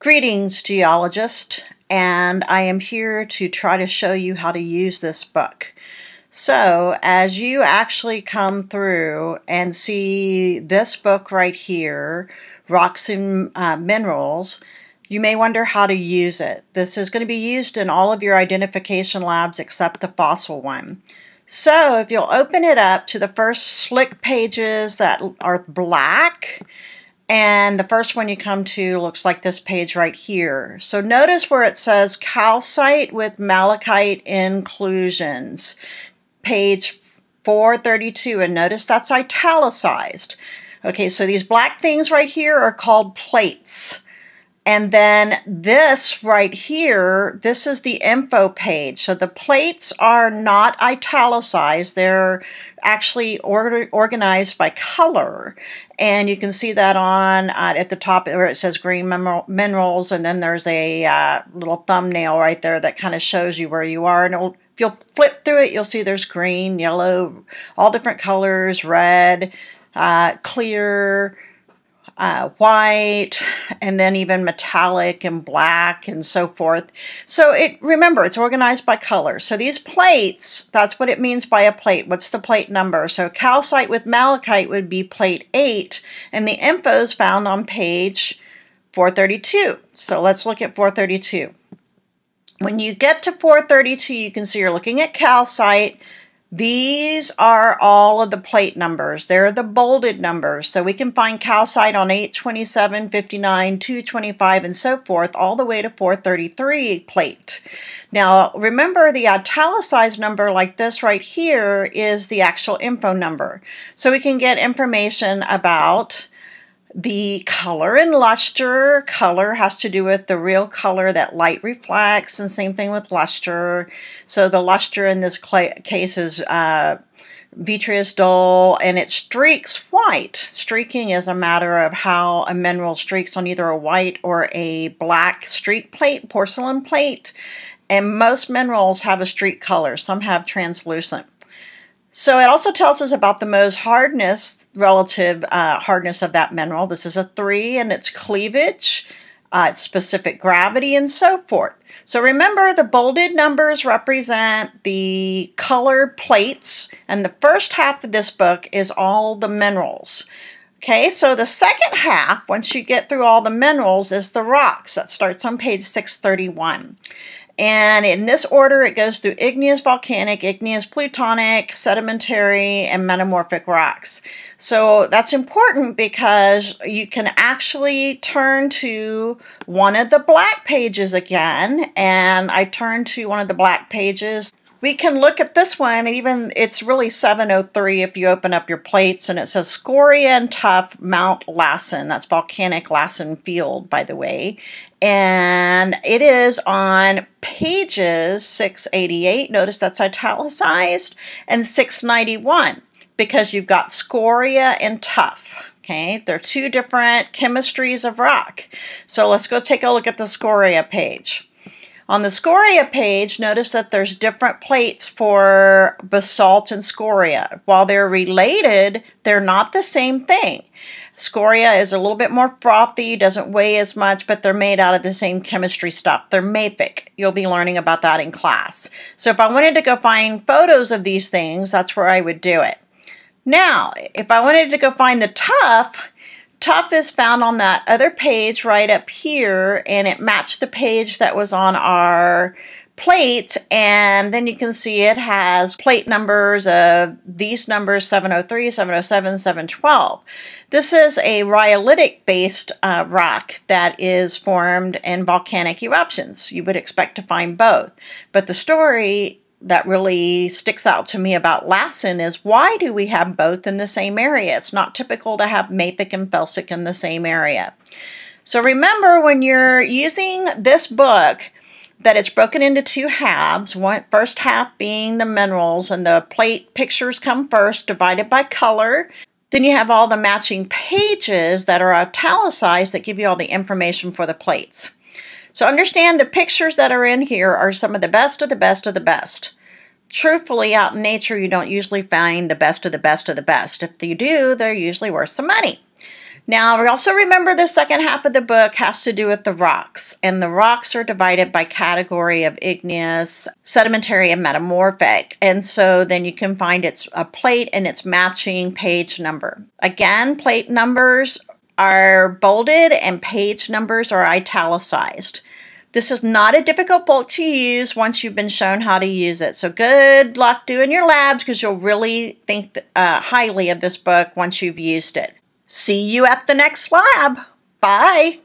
Greetings, geologist, and I am here to try to show you how to use this book. So, as you actually come through and see this book right here, Rocks and Minerals, you may wonder how to use it. This is going to be used in all of your identification labs except the fossil one. So, if you'll open it up to the first slick pages that are black, and the first one you come to looks like this page right here. So notice where it says calcite with malachite inclusions, page 432, and notice that's italicized. Okay, so these black things right here are called plates. And then this right here, this is the info page. So the plates are not italicized. They're actually organized by color. And you can see that on at the top where it says green minerals. And then there's a little thumbnail right there that kind of shows you where you are. And if you'll flip through it, you'll see there's green, yellow, all different colors, red, clear, white, and then even metallic and black and so forth. So remember, it's organized by color. So these plates, that's what it means by a plate. What's the plate number? So calcite with malachite would be plate 8, and the info is found on page 432. So let's look at 432. When you get to 432, you can see you're looking at calcite. These are all of the plate numbers. They're the bolded numbers. So we can find calcite on 827, 59, 225, and so forth, all the way to 433 plate. Now, remember the italicized number like this right here is the actual info number. So we can get information about the color and luster. Color has to do with the real color that light reflects, and same thing with luster. So the luster in this case is vitreous dull, and it streaks white. Streaking is a matter of how a mineral streaks on either a white or a black streak plate, porcelain plate. And most minerals have a streak color. Some have translucent. So it also tells us about the Mohs hardness, relative hardness of that mineral. This is a 3, and its cleavage, its specific gravity, and so forth. So remember, the bolded numbers represent the colored plates, and the first half of this book is all the minerals. Okay, so the second half, once you get through all the minerals, is the rocks. That starts on page 631. And in this order, it goes through igneous volcanic, igneous plutonic, sedimentary, and metamorphic rocks. So that's important because you can actually turn to one of the black pages again. And I turned to one of the black pages. We can look at this one, and even it's really 703 if you open up your plates, and it says Scoria and Tuff, Mount Lassen. That's volcanic Lassen Field, by the way. And it is on pages 688. Notice that's italicized, and 691 because you've got Scoria and Tuff. Okay, they're two different chemistries of rock. So let's go take a look at the Scoria page. On the scoria page, notice that there's different plates for basalt and scoria. While they're related, they're not the same thing. Scoria is a little bit more frothy, doesn't weigh as much, but they're made out of the same chemistry stuff. They're mafic. You'll be learning about that in class. So if I wanted to go find photos of these things, that's where I would do it. Now, if I wanted to go find the tuff, Tuff is found on that other page right up here, and it matched the page that was on our plate, and then you can see it has plate numbers of these numbers 703, 707, 712. This is a rhyolitic based rock that is formed in volcanic eruptions. You would expect to find both, but the story that really sticks out to me about Lassen is, why do we have both in the same area? It's not typical to have mafic and felsic in the same area. So remember, when you're using this book, that it's broken into two halves. First half being the minerals, and the plate pictures come first, divided by color. Then you have all the matching pages that are italicized that give you all the information for the plates. So understand the pictures that are in here are some of the best of the best of the best. Truthfully, out in nature, you don't usually find the best of the best of the best. If you do, they're usually worth some money. Now, we also remember the second half of the book has to do with the rocks, and the rocks are divided by category of igneous, sedimentary, and metamorphic. And so then you can find its a plate and its matching page number. Again, plate numbers are bolded and page numbers are italicized. This is not a difficult book to use once you've been shown how to use it. So good luck doing your labs, because you'll really think highly of this book once you've used it. See you at the next lab. Bye.